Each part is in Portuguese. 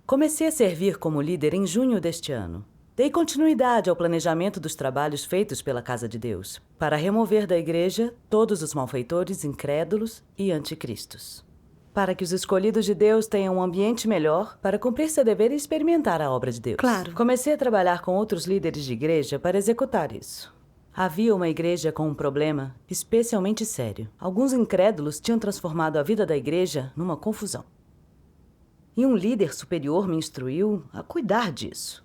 Comecei a servir como líder em junho deste ano. Dei continuidade ao planejamento dos trabalhos feitos pela Casa de Deus, para remover da igreja todos os malfeitores, incrédulos e anticristos. Para que os escolhidos de Deus tenham um ambiente melhor para cumprir seu dever e experimentar a obra de Deus. Claro. Comecei a trabalhar com outros líderes de igreja para executar isso. Havia uma igreja com um problema especialmente sério. Alguns incrédulos tinham transformado a vida da igreja numa confusão. E um líder superior me instruiu a cuidar disso.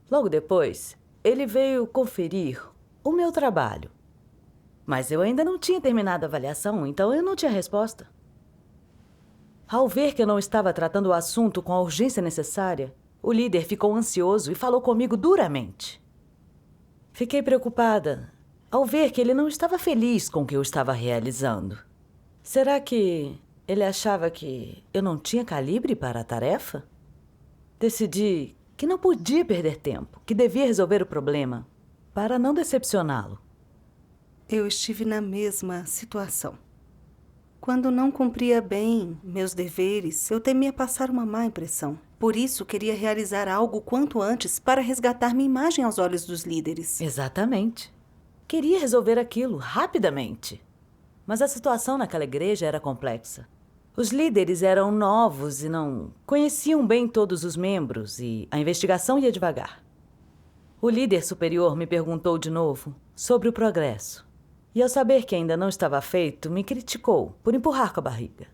Logo depois, ele veio conferir o meu trabalho. Mas eu ainda não tinha terminado a avaliação, então eu não tinha resposta. Ao ver que eu não estava tratando o assunto com a urgência necessária, o líder ficou ansioso e falou comigo duramente. Fiquei preocupada ao ver que ele não estava feliz com o que eu estava realizando. Será que ele achava que eu não tinha calibre para a tarefa? Decidi que não podia perder tempo, que devia resolver o problema para não decepcioná-lo. Eu estive na mesma situação. Quando não cumpria bem meus deveres, eu temia passar uma má impressão. Por isso, queria realizar algo quanto antes para resgatar minha imagem aos olhos dos líderes. Exatamente. Queria resolver aquilo rapidamente. Mas a situação naquela igreja era complexa. Os líderes eram novos e não conheciam bem todos os membros e a investigação ia devagar. O líder superior me perguntou de novo sobre o progresso. E ao saber que ainda não estava feito, me criticou por empurrar com a barriga.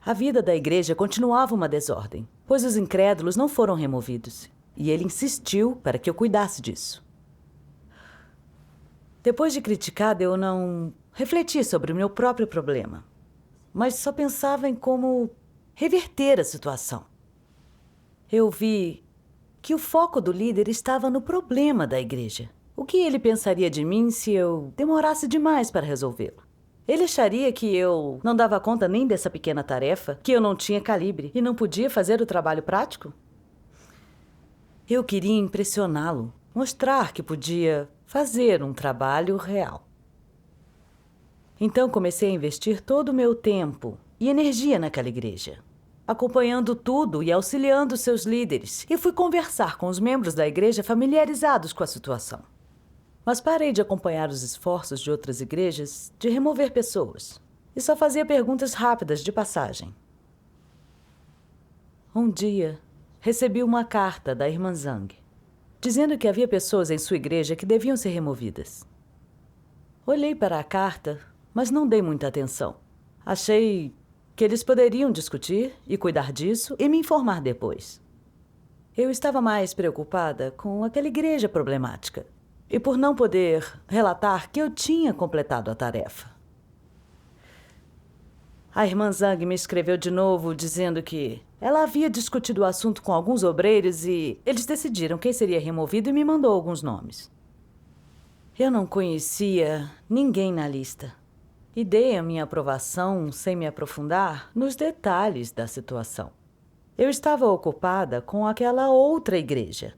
A vida da igreja continuava uma desordem, pois os incrédulos não foram removidos. E ele insistiu para que eu cuidasse disso. Depois de criticada, eu não refleti sobre o meu próprio problema, mas só pensava em como reverter a situação. Eu vi que o foco do líder estava no problema da igreja. O que ele pensaria de mim se eu demorasse demais para resolvê-lo? Ele acharia que eu não dava conta nem dessa pequena tarefa, que eu não tinha calibre e não podia fazer o trabalho prático? Eu queria impressioná-lo, mostrar que podia fazer um trabalho real. Então comecei a investir todo o meu tempo e energia naquela igreja, acompanhando tudo e auxiliando seus líderes, e fui conversar com os membros da igreja familiarizados com a situação. Mas parei de acompanhar os esforços de outras igrejas de remover pessoas e só fazia perguntas rápidas de passagem. Um dia, recebi uma carta da irmã Zhang, dizendo que havia pessoas em sua igreja que deviam ser removidas. Olhei para a carta, mas não dei muita atenção. Achei que eles poderiam discutir e cuidar disso e me informar depois. Eu estava mais preocupada com aquela igreja problemática e por não poder relatar que eu tinha completado a tarefa. A irmã Zhang me escreveu de novo dizendo que ela havia discutido o assunto com alguns obreiros e eles decidiram quem seria removido e me mandou alguns nomes. Eu não conhecia ninguém na lista e dei a minha aprovação sem me aprofundar nos detalhes da situação. Eu estava ocupada com aquela outra igreja.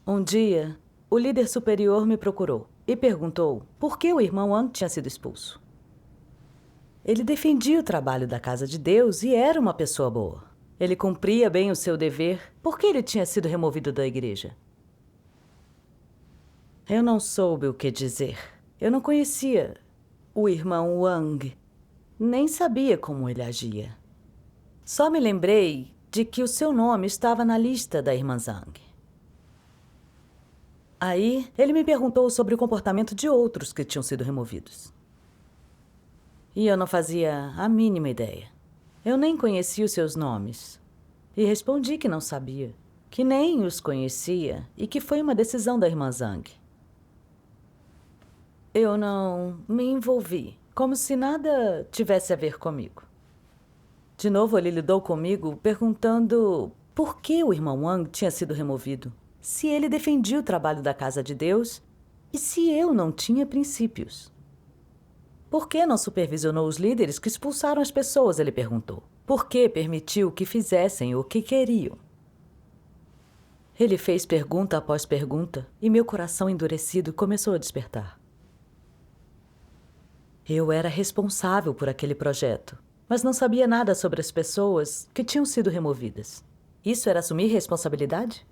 Um dia, o líder superior me procurou e perguntou por que o irmão Wang tinha sido expulso. Ele defendia o trabalho da Casa de Deus e era uma pessoa boa. Ele cumpria bem o seu dever. Por que ele tinha sido removido da igreja? Eu não soube o que dizer. Eu não conhecia o irmão Wang, nem sabia como ele agia. Só me lembrei de que o seu nome estava na lista da irmã Zhang. Aí, ele me perguntou sobre o comportamento de outros que tinham sido removidos. E eu não fazia a mínima ideia. Eu nem conhecia os seus nomes. E respondi que não sabia, que nem os conhecia e que foi uma decisão da irmã Zhang. Eu não me envolvi, como se nada tivesse a ver comigo. De novo, ele lidou comigo perguntando por que o irmão Wang tinha sido removido, se ele defendia o trabalho da Casa de Deus e se eu não tinha princípios. Por que não supervisionou os líderes que expulsaram as pessoas, ele perguntou. Por que permitiu que fizessem o que queriam? Ele fez pergunta após pergunta e meu coração endurecido começou a despertar. Eu era responsável por aquele projeto, mas não sabia nada sobre as pessoas que tinham sido removidas. Isso era assumir responsabilidade?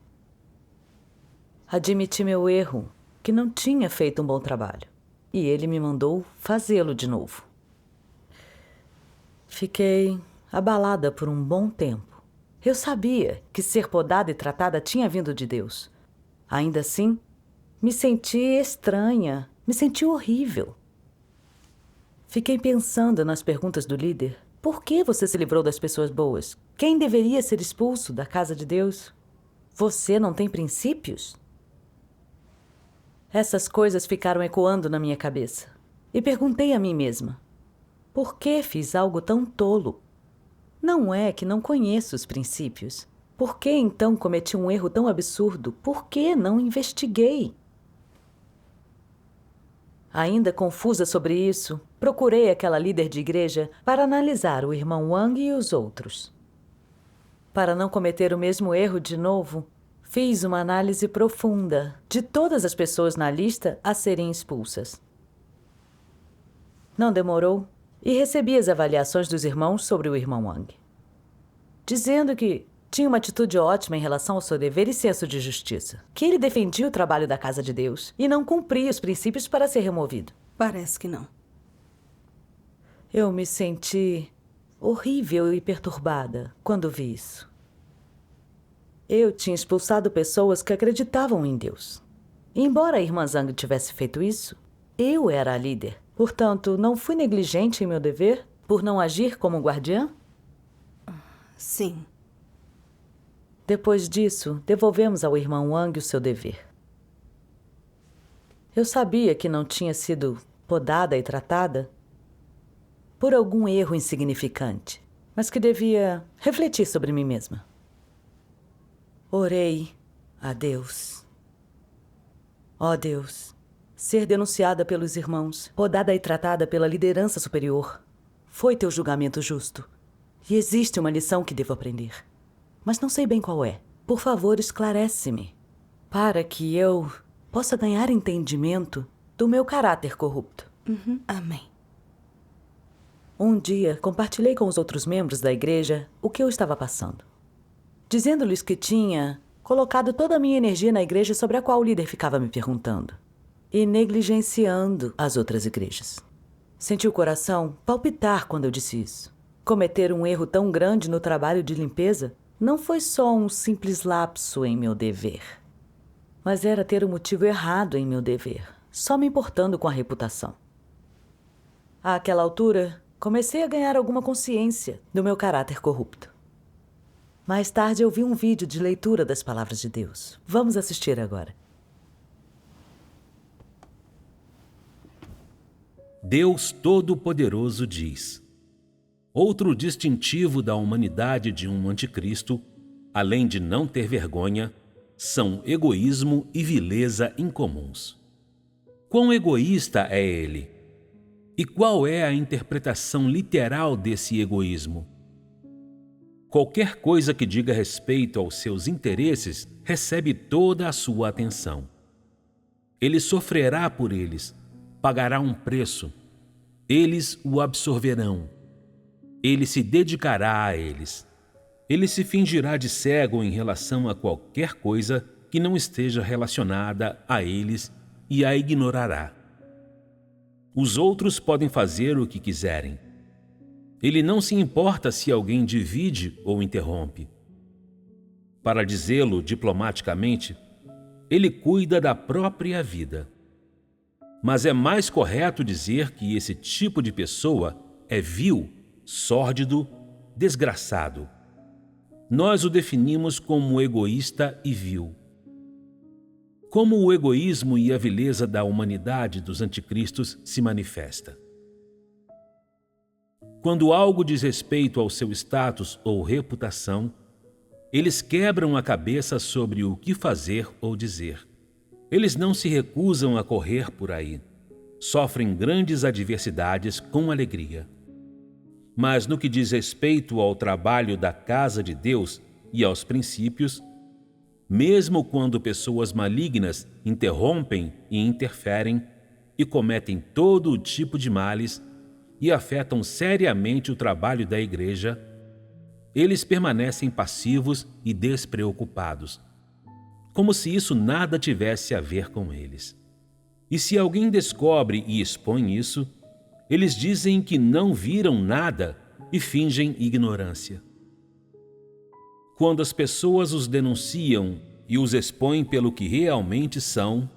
Admiti meu erro, que não tinha feito um bom trabalho. E ele me mandou fazê-lo de novo. Fiquei abalada por um bom tempo. Eu sabia que ser podada e tratada tinha vindo de Deus. Ainda assim, me senti estranha, me senti horrível. Fiquei pensando nas perguntas do líder. Por que você se livrou das pessoas boas? Quem deveria ser expulso da casa de Deus? Você não tem princípios? Essas coisas ficaram ecoando na minha cabeça. E perguntei a mim mesma: por que fiz algo tão tolo? Não é que não conheço os princípios. Por que então cometi um erro tão absurdo? Por que não investiguei? Ainda confusa sobre isso, procurei aquela líder de igreja para analisar o irmão Wang e os outros. Para não cometer o mesmo erro de novo, fiz uma análise profunda de todas as pessoas na lista a serem expulsas. Não demorou e recebi as avaliações dos irmãos sobre o irmão Wang, dizendo que tinha uma atitude ótima em relação ao seu dever e senso de justiça, que ele defendia o trabalho da casa de Deus e não cumpria os princípios para ser removido. Parece que não. Eu me senti horrível e perturbada quando vi isso. Eu tinha expulsado pessoas que acreditavam em Deus. E embora a irmã Zhang tivesse feito isso, eu era a líder. Portanto, não fui negligente em meu dever por não agir como guardiã? Sim. Depois disso, devolvemos ao irmão Wang o seu dever. Eu sabia que não tinha sido podada e tratada por algum erro insignificante, mas que devia refletir sobre mim mesma. Orei a Deus. Ó Deus, ser denunciada pelos irmãos, podada e tratada pela liderança superior, foi teu julgamento justo. E existe uma lição que devo aprender, mas não sei bem qual é. Por favor, esclarece-me, para que eu possa ganhar entendimento do meu caráter corrupto. Amém. Um dia, compartilhei com os outros membros da igreja o que eu estava passando, dizendo-lhes que tinha colocado toda a minha energia na igreja sobre a qual o líder ficava me perguntando, e negligenciando as outras igrejas. Senti o coração palpitar quando eu disse isso. Cometer um erro tão grande no trabalho de limpeza não foi só um simples lapso em meu dever, mas era ter o motivo errado em meu dever, só me importando com a reputação. Àquela altura, comecei a ganhar alguma consciência do meu caráter corrupto. Mais tarde, eu vi um vídeo de leitura das palavras de Deus. Vamos assistir agora. Deus Todo-Poderoso diz: outro distintivo da humanidade de um anticristo, além de não ter vergonha, são egoísmo e vileza incomuns. Quão egoísta é ele? E qual é a interpretação literal desse egoísmo? Qualquer coisa que diga respeito aos seus interesses recebe toda a sua atenção. Ele sofrerá por eles, pagará um preço. Eles o absorverão. Ele se dedicará a eles. Ele se fingirá de cego em relação a qualquer coisa que não esteja relacionada a eles e a ignorará. Os outros podem fazer o que quiserem. Ele não se importa se alguém divide ou interrompe. Para dizê-lo diplomaticamente, ele cuida da própria vida. Mas é mais correto dizer que esse tipo de pessoa é vil, sórdido, desgraçado. Nós o definimos como egoísta e vil. Como o egoísmo e a vileza da humanidade dos anticristos se manifesta? Quando algo diz respeito ao seu status ou reputação, eles quebram a cabeça sobre o que fazer ou dizer. Eles não se recusam a correr por aí. Sofrem grandes adversidades com alegria. Mas no que diz respeito ao trabalho da casa de Deus e aos princípios, mesmo quando pessoas malignas interrompem e interferem e cometem todo o tipo de males, e afetam seriamente o trabalho da igreja, eles permanecem passivos e despreocupados, como se isso nada tivesse a ver com eles. E se alguém descobre e expõe isso, eles dizem que não viram nada e fingem ignorância. Quando as pessoas os denunciam e os expõem pelo que realmente são,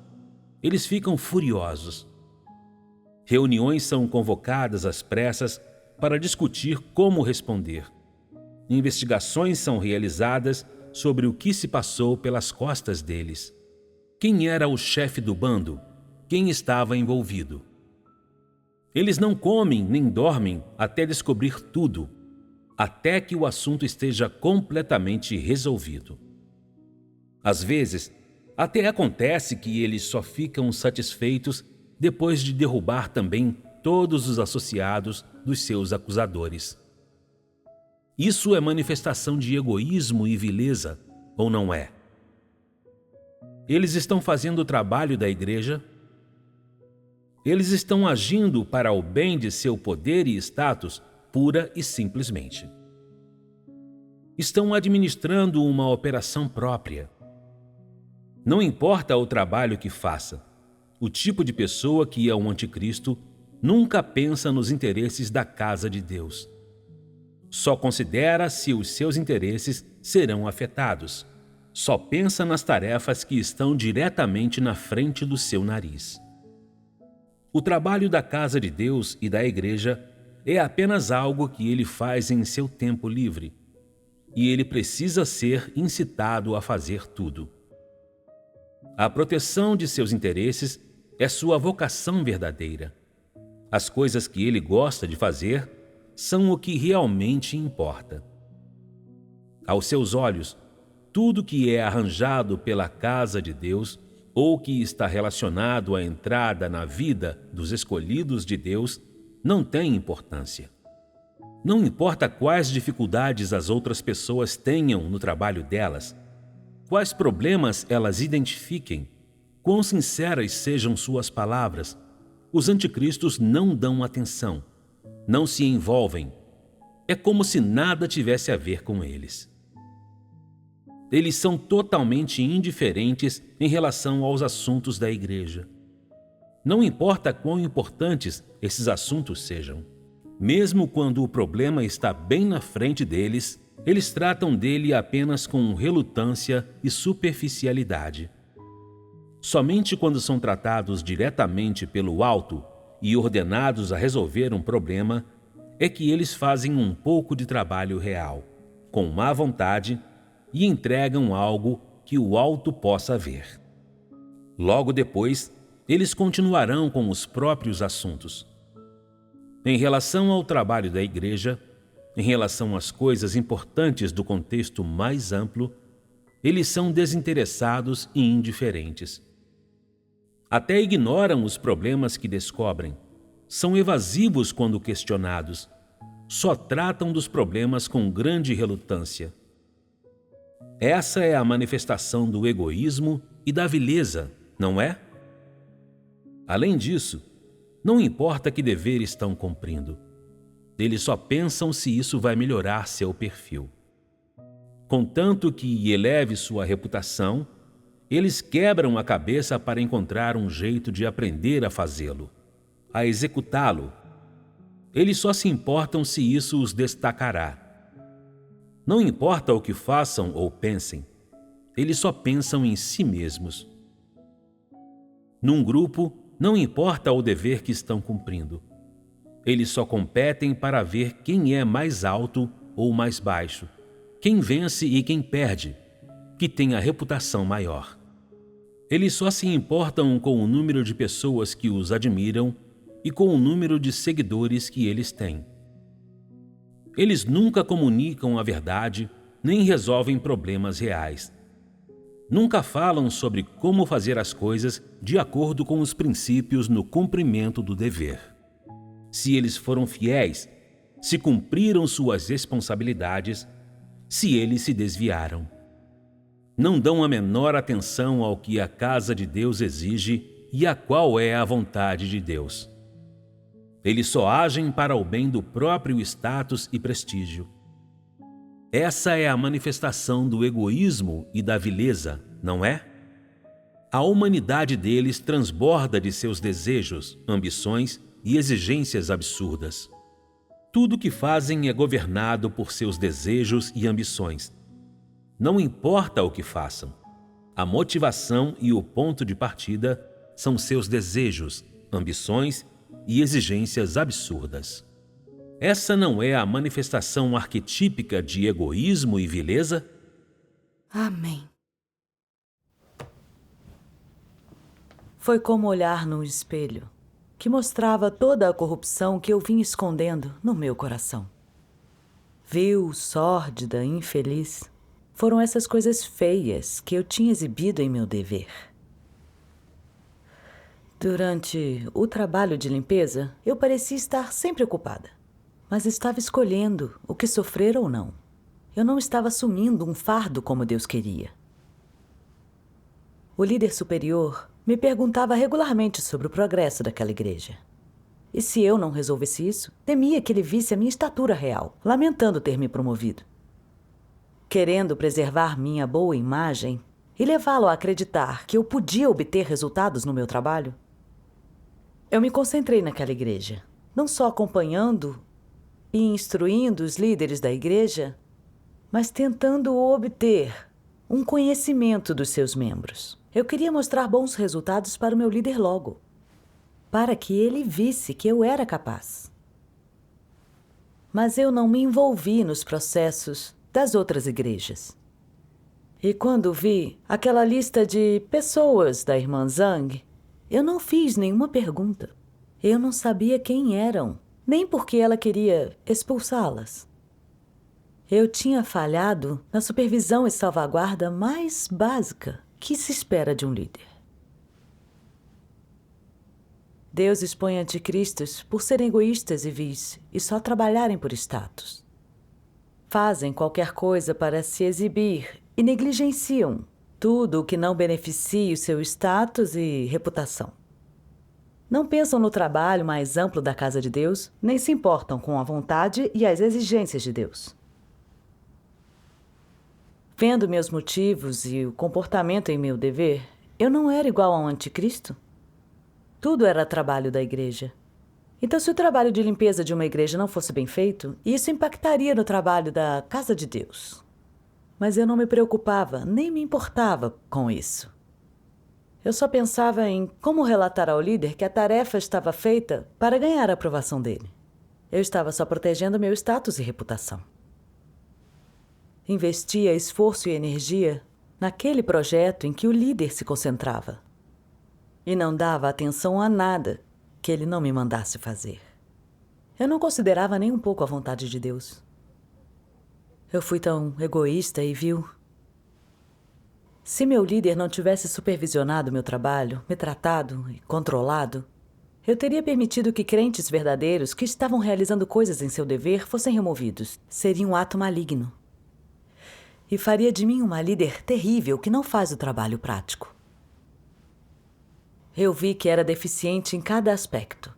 eles ficam furiosos. Reuniões são convocadas às pressas para discutir como responder. Investigações são realizadas sobre o que se passou pelas costas deles. Quem era o chefe do bando? Quem estava envolvido? Eles não comem nem dormem até descobrir tudo, até que o assunto esteja completamente resolvido. Às vezes, até acontece que eles só ficam satisfeitos depois de derrubar também todos os associados dos seus acusadores. Isso é manifestação de egoísmo e vileza, ou não é? Eles estão fazendo o trabalho da igreja? Eles estão agindo para o bem de seu poder e status, pura e simplesmente. Estão administrando uma operação própria. Não importa o trabalho que faça, o tipo de pessoa que é um anticristo nunca pensa nos interesses da casa de Deus. Só considera se os seus interesses serão afetados. Só pensa nas tarefas que estão diretamente na frente do seu nariz. O trabalho da casa de Deus e da igreja é apenas algo que ele faz em seu tempo livre, e ele precisa ser incitado a fazer tudo. A proteção de seus interesses é sua vocação verdadeira. As coisas que ele gosta de fazer são o que realmente importa. Aos seus olhos, tudo que é arranjado pela casa de Deus ou que está relacionado à entrada na vida dos escolhidos de Deus não tem importância. Não importa quais dificuldades as outras pessoas tenham no trabalho delas, quais problemas elas identifiquem, quão sinceras sejam suas palavras, os anticristos não dão atenção, não se envolvem. É como se nada tivesse a ver com eles. Eles são totalmente indiferentes em relação aos assuntos da igreja. Não importa quão importantes esses assuntos sejam. Mesmo quando o problema está bem na frente deles, eles tratam dele apenas com relutância e superficialidade. Somente quando são tratados diretamente pelo alto e ordenados a resolver um problema, é que eles fazem um pouco de trabalho real, com má vontade, e entregam algo que o alto possa ver. Logo depois, eles continuarão com os próprios assuntos. Em relação ao trabalho da igreja, em relação às coisas importantes do contexto mais amplo, eles são desinteressados e indiferentes. Até ignoram os problemas que descobrem. São evasivos quando questionados. Só tratam dos problemas com grande relutância. Essa é a manifestação do egoísmo e da vileza, não é? Além disso, não importa que dever estão cumprindo. Eles só pensam se isso vai melhorar seu perfil. Contanto que eleve sua reputação, eles quebram a cabeça para encontrar um jeito de aprender a fazê-lo, a executá-lo. Eles só se importam se isso os destacará. Não importa o que façam ou pensem, eles só pensam em si mesmos. Num grupo, não importa o dever que estão cumprindo. Eles só competem para ver quem é mais alto ou mais baixo, quem vence e quem perde, que tem a reputação maior. Eles só se importam com o número de pessoas que os admiram e com o número de seguidores que eles têm. Eles nunca comunicam a verdade nem resolvem problemas reais. Nunca falam sobre como fazer as coisas de acordo com os princípios no cumprimento do dever. Se eles foram fiéis, se cumpriram suas responsabilidades, se eles se desviaram. Não dão a menor atenção ao que a casa de Deus exige e a qual é a vontade de Deus. Eles só agem para o bem do próprio status e prestígio. Essa é a manifestação do egoísmo e da vileza, não é? A humanidade deles transborda de seus desejos, ambições e exigências absurdas. Tudo o que fazem é governado por seus desejos e ambições. Não importa o que façam. A motivação e o ponto de partida são seus desejos, ambições e exigências absurdas. Essa não é a manifestação arquetípica de egoísmo e vileza? Amém. Foi como olhar num espelho que mostrava toda a corrupção que eu vinha escondendo no meu coração. Vil, sórdida, infeliz, foram essas coisas feias que eu tinha exibido em meu dever. Durante o trabalho de limpeza, eu parecia estar sempre ocupada, mas estava escolhendo o que sofrer ou não. Eu não estava assumindo um fardo como Deus queria. O líder superior me perguntava regularmente sobre o progresso daquela igreja. E se eu não resolvesse isso, temia que ele visse a minha estatura real, lamentando ter me promovido. Querendo preservar minha boa imagem e levá-lo a acreditar que eu podia obter resultados no meu trabalho, eu me concentrei naquela igreja, não só acompanhando e instruindo os líderes da igreja, mas tentando obter um conhecimento dos seus membros. Eu queria mostrar bons resultados para o meu líder logo, para que ele visse que eu era capaz. Mas eu não me envolvi nos processos das outras igrejas. E quando vi aquela lista de pessoas da irmã Zhang, eu não fiz nenhuma pergunta. Eu não sabia quem eram, nem porque ela queria expulsá-las. Eu tinha falhado na supervisão e salvaguarda mais básica que se espera de um líder. Deus expõe anticristos por serem egoístas e vis e só trabalharem por status. Fazem qualquer coisa para se exibir e negligenciam tudo o que não beneficie o seu status e reputação. Não pensam no trabalho mais amplo da casa de Deus, nem se importam com a vontade e as exigências de Deus. Vendo meus motivos e o comportamento em meu dever, eu não era igual a um anticristo. Tudo era trabalho da igreja. Então, se o trabalho de limpeza de uma igreja não fosse bem feito, isso impactaria no trabalho da casa de Deus. Mas eu não me preocupava, nem me importava com isso. Eu só pensava em como relatar ao líder que a tarefa estava feita para ganhar a aprovação dele. Eu estava só protegendo meu status e reputação. Investia esforço e energia naquele projeto em que o líder se concentrava. E não dava atenção a nada que ele não me mandasse fazer. Eu não considerava nem um pouco a vontade de Deus. Eu fui tão egoísta e vil. Se meu líder não tivesse supervisionado meu trabalho, me tratado e controlado, eu teria permitido que crentes verdadeiros que estavam realizando coisas em seu dever fossem removidos. Seria um ato maligno. E faria de mim uma líder terrível que não faz o trabalho prático. Eu vi que era deficiente em cada aspecto.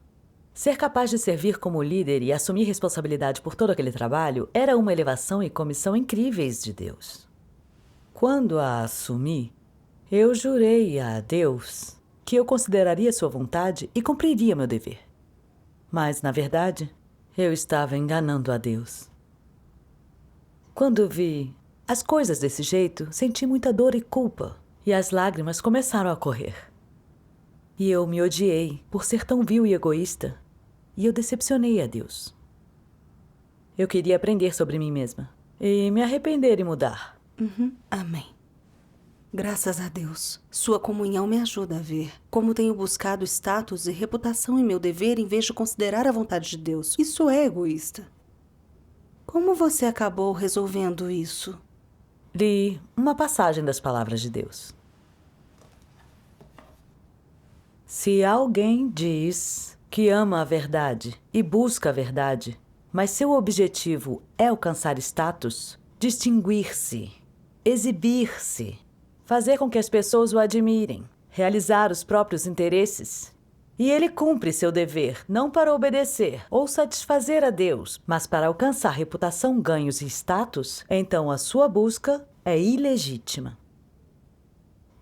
Ser capaz de servir como líder e assumir responsabilidade por todo aquele trabalho era uma elevação e comissão incríveis de Deus. Quando a assumi, eu jurei a Deus que eu consideraria sua vontade e cumpriria meu dever. Mas, na verdade, eu estava enganando a Deus. Quando vi as coisas desse jeito, senti muita dor e culpa, e as lágrimas começaram a correr. E eu me odiei por ser tão vil e egoísta, e eu decepcionei a Deus. Eu queria aprender sobre mim mesma, e me arrepender e mudar. Amém. Graças a Deus. Sua comunhão me ajuda a ver como tenho buscado status e reputação em meu dever em vez de considerar a vontade de Deus. Isso é egoísta. Como você acabou resolvendo isso? Li uma passagem das palavras de Deus. Se alguém diz que ama a verdade e busca a verdade, mas seu objetivo é alcançar status, distinguir-se, exibir-se, fazer com que as pessoas o admirem, realizar os próprios interesses, E ele cumpre seu dever, não para obedecer ou satisfazer a Deus, mas para alcançar reputação, ganhos e status, então a sua busca é ilegítima.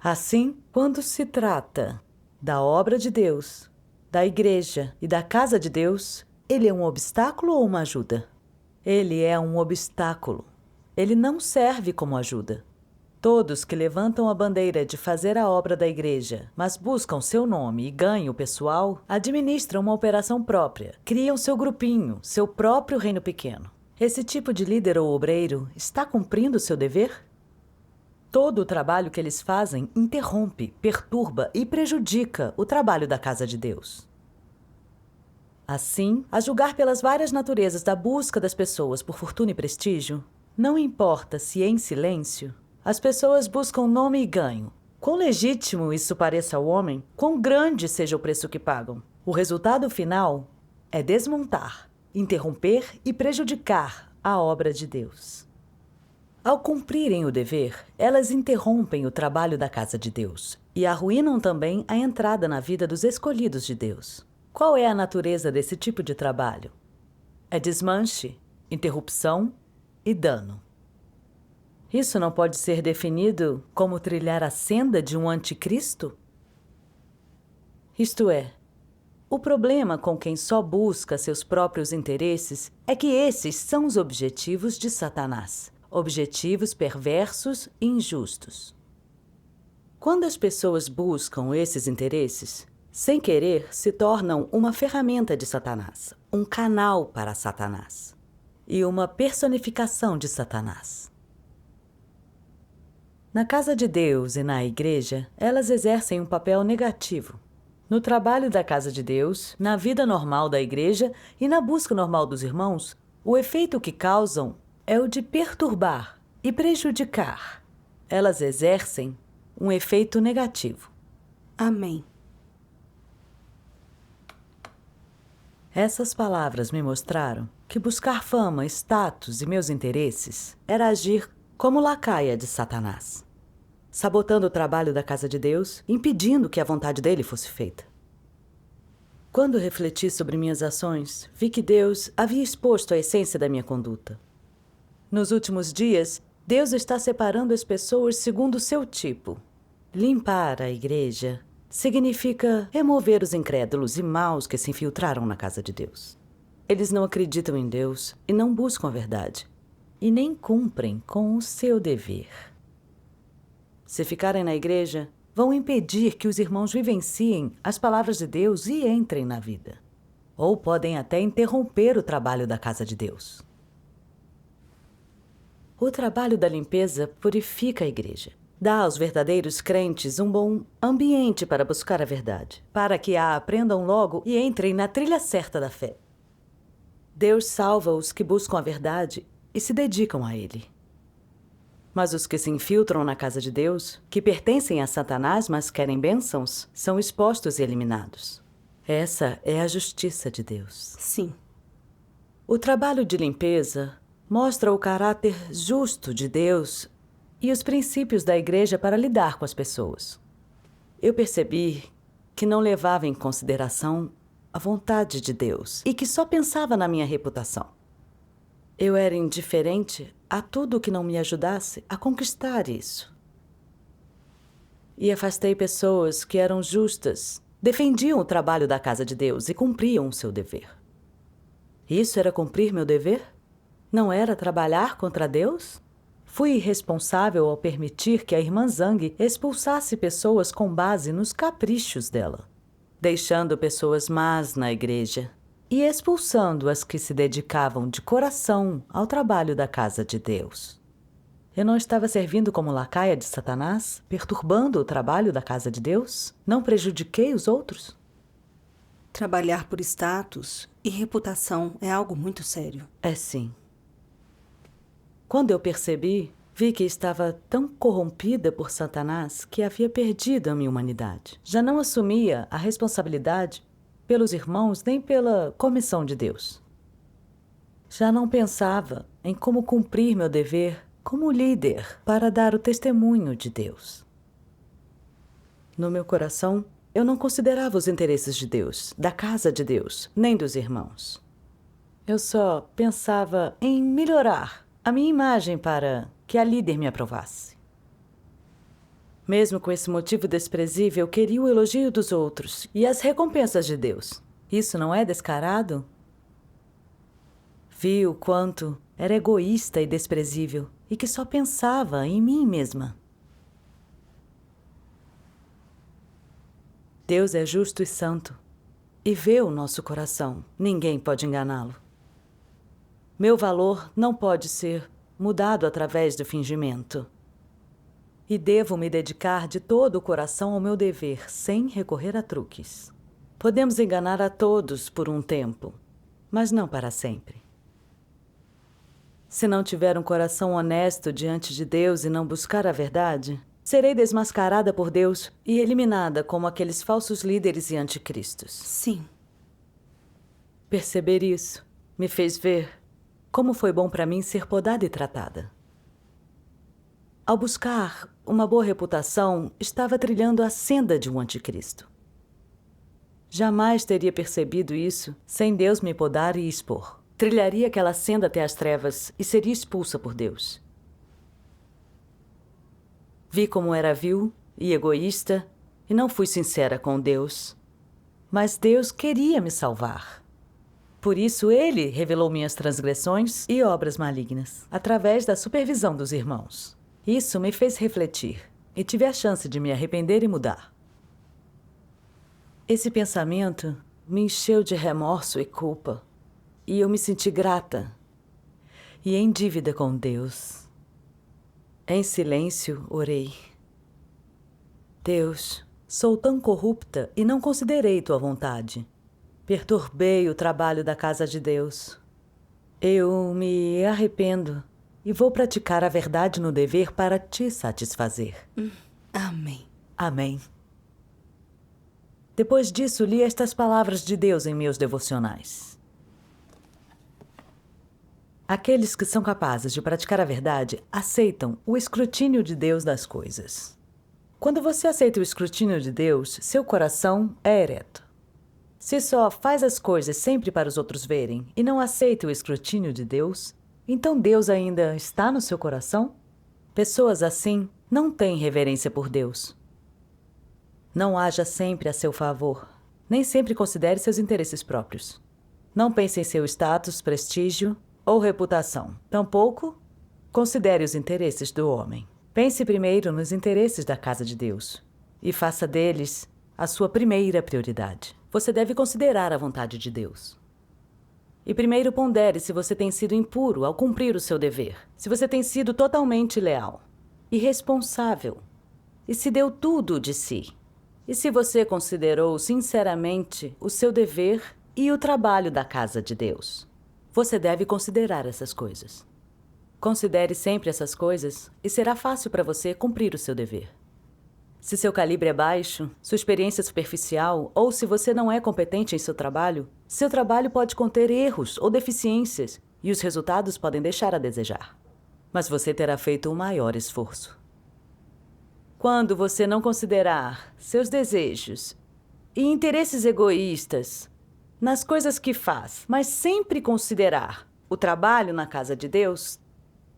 Assim, quando se trata da obra de Deus, da igreja e da casa de Deus, ele é um obstáculo ou uma ajuda? Ele é um obstáculo. Ele não serve como ajuda. Todos que levantam a bandeira de fazer a obra da igreja, mas buscam seu nome e ganho pessoal, administram uma operação própria, criam seu grupinho, seu próprio reino pequeno. Esse tipo de líder ou obreiro está cumprindo seu dever? Todo o trabalho que eles fazem interrompe, perturba e prejudica o trabalho da casa de Deus. Assim, a julgar pelas várias naturezas da busca das pessoas por fortuna e prestígio, não importa se em silêncio, as pessoas buscam nome e ganho. Quão legítimo isso pareça ao homem, quão grande seja o preço que pagam. O resultado final é desmontar, interromper e prejudicar a obra de Deus. Ao cumprirem o dever, elas interrompem o trabalho da casa de Deus e arruinam também a entrada na vida dos escolhidos de Deus. Qual é a natureza desse tipo de trabalho? É desmanche, interrupção e dano. Isso não pode ser definido como trilhar a senda de um anticristo? Isto é, o problema com quem só busca seus próprios interesses é que esses são os objetivos de Satanás, objetivos perversos e injustos. Quando as pessoas buscam esses interesses, sem querer se tornam uma ferramenta de Satanás, um canal para Satanás e uma personificação de Satanás. Na casa de Deus e na igreja, elas exercem um papel negativo. No trabalho da casa de Deus, na vida normal da igreja e na busca normal dos irmãos, o efeito que causam é o de perturbar e prejudicar. Elas exercem um efeito negativo. Amém. Essas palavras me mostraram que buscar fama, status e meus interesses era agir como lacaia de Satanás, sabotando o trabalho da casa de Deus, impedindo que a vontade dele fosse feita. Quando refleti sobre minhas ações, vi que Deus havia exposto a essência da minha conduta. Nos últimos dias, Deus está separando as pessoas segundo o seu tipo. Limpar a igreja significa remover os incrédulos e maus que se infiltraram na casa de Deus. Eles não acreditam em Deus e não buscam a verdade, e nem cumprem com o seu dever. Se ficarem na igreja, vão impedir que os irmãos vivenciem as palavras de Deus e entrem na vida. Ou podem até interromper o trabalho da casa de Deus. O trabalho da limpeza purifica a igreja. Dá aos verdadeiros crentes um bom ambiente para buscar a verdade, para que a aprendam logo e entrem na trilha certa da fé. Deus salva os que buscam a verdade e se dedicam a Ele. Mas os que se infiltram na casa de Deus, que pertencem a Satanás, mas querem bênçãos, são expostos e eliminados. Essa é a justiça de Deus. Sim. O trabalho de limpeza mostra o caráter justo de Deus e os princípios da igreja para lidar com as pessoas. Eu percebi que não levava em consideração a vontade de Deus e que só pensava na minha reputação. Eu era indiferente a tudo que não me ajudasse a conquistar isso. E afastei pessoas que eram justas, defendiam o trabalho da casa de Deus e cumpriam o seu dever. Isso era cumprir meu dever? Não era trabalhar contra Deus? Fui irresponsável ao permitir que a irmã Zhang expulsasse pessoas com base nos caprichos dela, deixando pessoas más na igreja e expulsando as que se dedicavam de coração ao trabalho da casa de Deus. Eu não estava servindo como lacaia de Satanás, perturbando o trabalho da casa de Deus? Não prejudiquei os outros? Trabalhar por status e reputação é algo muito sério. É sim. Quando eu percebi, vi que estava tão corrompida por Satanás que havia perdido a minha humanidade. Já não assumia a responsabilidade pelos irmãos nem pela comissão de Deus. Já não pensava em como cumprir meu dever como líder para dar o testemunho de Deus. No meu coração, eu não considerava os interesses de Deus, da casa de Deus, nem dos irmãos. Eu só pensava em melhorar a minha imagem para que a líder me aprovasse. Mesmo com esse motivo desprezível, eu queria o elogio dos outros e as recompensas de Deus. Isso não é descarado? Vi o quanto era egoísta e desprezível e que só pensava em mim mesma. Deus é justo e santo e vê o nosso coração. Ninguém pode enganá-lo. Meu valor não pode ser mudado através do fingimento. E devo me dedicar de todo o coração ao meu dever, sem recorrer a truques. Podemos enganar a todos por um tempo, mas não para sempre. Se não tiver um coração honesto diante de Deus e não buscar a verdade, serei desmascarada por Deus e eliminada como aqueles falsos líderes e anticristos. Sim. Perceber isso me fez ver como foi bom para mim ser podada e tratada. Ao buscar uma boa reputação, estava trilhando a senda de um anticristo. Jamais teria percebido isso sem Deus me podar e expor. Trilharia aquela senda até as trevas e seria expulsa por Deus. Vi como era vil e egoísta e não fui sincera com Deus. Mas Deus queria me salvar. Por isso, Ele revelou minhas transgressões e obras malignas, através da supervisão dos irmãos. Isso me fez refletir e tive a chance de me arrepender e mudar. Esse pensamento me encheu de remorso e culpa, e eu me senti grata e em dívida com Deus. Em silêncio, orei. Deus, sou tão corrupta e não considerei tua vontade. Perturbei o trabalho da casa de Deus. Eu me arrependo e vou praticar a verdade no dever para te satisfazer. Amém. Amém. Depois disso, li estas palavras de Deus em meus devocionais. Aqueles que são capazes de praticar a verdade aceitam o escrutínio de Deus das coisas. Quando você aceita o escrutínio de Deus, seu coração é ereto. Se só faz as coisas sempre para os outros verem e não aceita o escrutínio de Deus, então Deus ainda está no seu coração? Pessoas assim não têm reverência por Deus. Não haja sempre a seu favor. Nem sempre considere seus interesses próprios. Não pense em seu status, prestígio ou reputação. Tampouco considere os interesses do homem. Pense primeiro nos interesses da casa de Deus e faça deles a sua primeira prioridade. Você deve considerar a vontade de Deus. E primeiro pondere se você tem sido impuro ao cumprir o seu dever, se você tem sido totalmente leal e responsável, e se deu tudo de si, e se você considerou sinceramente o seu dever e o trabalho da casa de Deus. Você deve considerar essas coisas. Considere sempre essas coisas e será fácil para você cumprir o seu dever. Se seu calibre é baixo, sua experiência é superficial ou se você não é competente em seu trabalho pode conter erros ou deficiências e os resultados podem deixar a desejar. Mas você terá feito um maior esforço. Quando você não considerar seus desejos e interesses egoístas nas coisas que faz, mas sempre considerar o trabalho na casa de Deus,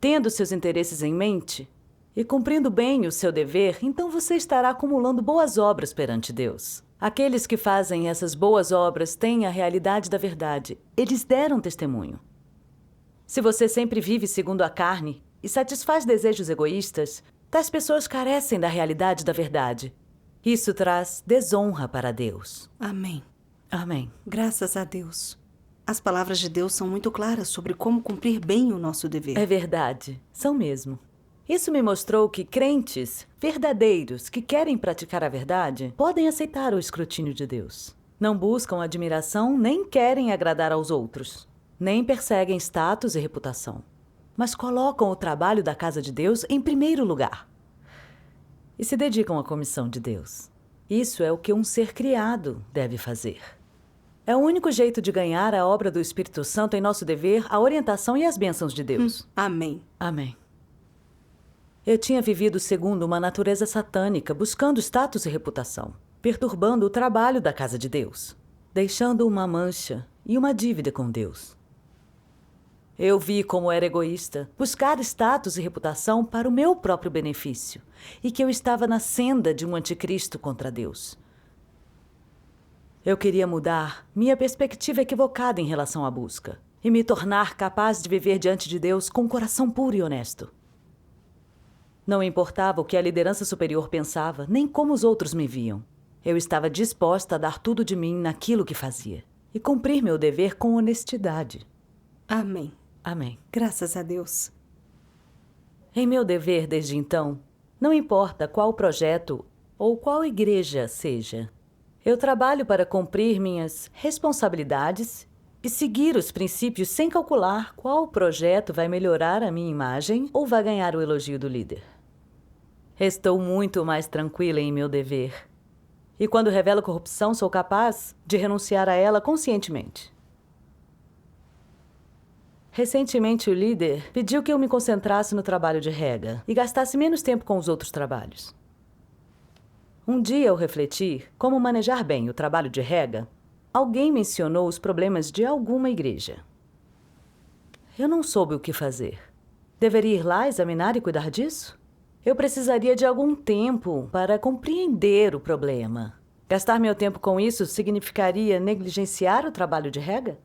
tendo seus interesses em mente e cumprindo bem o seu dever, então você estará acumulando boas obras perante Deus. Aqueles que fazem essas boas obras têm a realidade da verdade. Eles deram testemunho. Se você sempre vive segundo a carne e satisfaz desejos egoístas, tais pessoas carecem da realidade da verdade. Isso traz desonra para Deus. Amém. Amém. Graças a Deus. As palavras de Deus são muito claras sobre como cumprir bem o nosso dever. É verdade. São mesmo. Isso me mostrou que crentes verdadeiros que querem praticar a verdade podem aceitar o escrutínio de Deus. Não buscam admiração nem querem agradar aos outros. Nem perseguem status e reputação. Mas colocam o trabalho da casa de Deus em primeiro lugar. E se dedicam à comissão de Deus. Isso é o que um ser criado deve fazer. É o único jeito de ganhar a obra do Espírito Santo em nosso dever, a orientação e as bênçãos de Deus. Amém. Amém. Eu tinha vivido segundo uma natureza satânica, buscando status e reputação. perturbando o trabalho da casa de Deus, deixando uma mancha e uma dívida com Deus. Eu vi como era egoísta buscar status e reputação para o meu próprio benefício e que eu estava na senda de um anticristo contra Deus. Eu queria mudar minha perspectiva equivocada em relação à busca e me tornar capaz de viver diante de Deus com um coração puro e honesto. Não importava o que a liderança superior pensava, nem como os outros me viam. Eu estava disposta a dar tudo de mim naquilo que fazia e cumprir meu dever com honestidade. Amém. Amém. Graças a Deus. Em meu dever desde então, não importa qual projeto ou qual igreja seja, eu trabalho para cumprir minhas responsabilidades e seguir os princípios sem calcular qual projeto vai melhorar a minha imagem ou vai ganhar o elogio do líder. Estou muito mais tranquila em meu dever. E quando revelo corrupção, sou capaz de renunciar a ela conscientemente. Recentemente, o líder pediu que eu me concentrasse no trabalho de rega e gastasse menos tempo com os outros trabalhos. Um dia, ao refletir como manejar bem o trabalho de rega, alguém mencionou os problemas de alguma igreja. Eu não soube o que fazer. Deveria ir lá examinar e cuidar disso? Eu precisaria de algum tempo para compreender o problema. Gastar meu tempo com isso significaria negligenciar o trabalho de rega?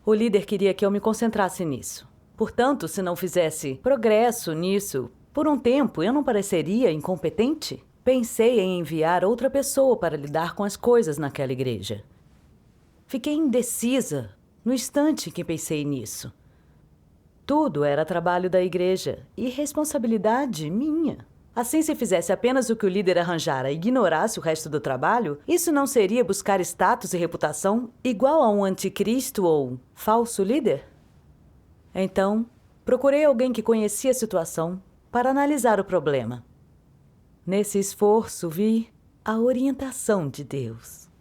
O líder queria que eu me concentrasse nisso. Portanto, se não fizesse progresso nisso, por um tempo eu não pareceria incompetente? Pensei em enviar outra pessoa para lidar com as coisas naquela igreja. Fiquei indecisa no instante que pensei nisso. Tudo era trabalho da igreja e responsabilidade minha. Assim, se fizesse apenas o que o líder arranjara e ignorasse o resto do trabalho, isso não seria buscar status e reputação igual a um anticristo ou falso líder? Então, procurei alguém que conhecia a situação para analisar o problema. Nesse esforço, vi a orientação de Deus.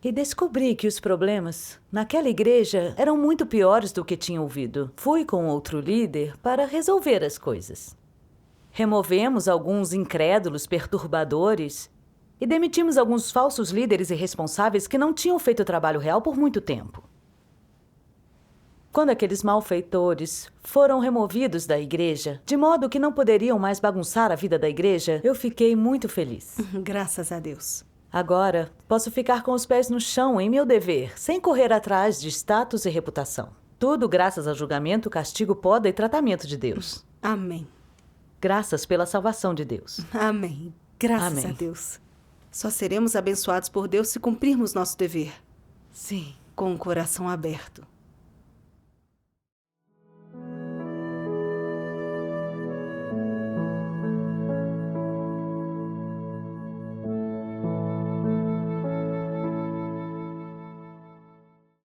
E descobri que os problemas naquela igreja eram muito piores do que tinha ouvido. Fui com outro líder para resolver as coisas. Removemos alguns incrédulos perturbadores e demitimos alguns falsos líderes irresponsáveis que não tinham feito o trabalho real por muito tempo. Quando aqueles malfeitores foram removidos da igreja, de modo que não poderiam mais bagunçar a vida da igreja, eu fiquei muito feliz. Graças a Deus. Agora, posso ficar com os pés no chão em meu dever, sem correr atrás de status e reputação. Tudo graças ao julgamento, castigo, poda e tratamento de Deus. Amém. Graças pela salvação de Deus. Amém. Graças Amém. a Deus. Só seremos abençoados por Deus se cumprirmos nosso dever. Sim. Com o coração aberto.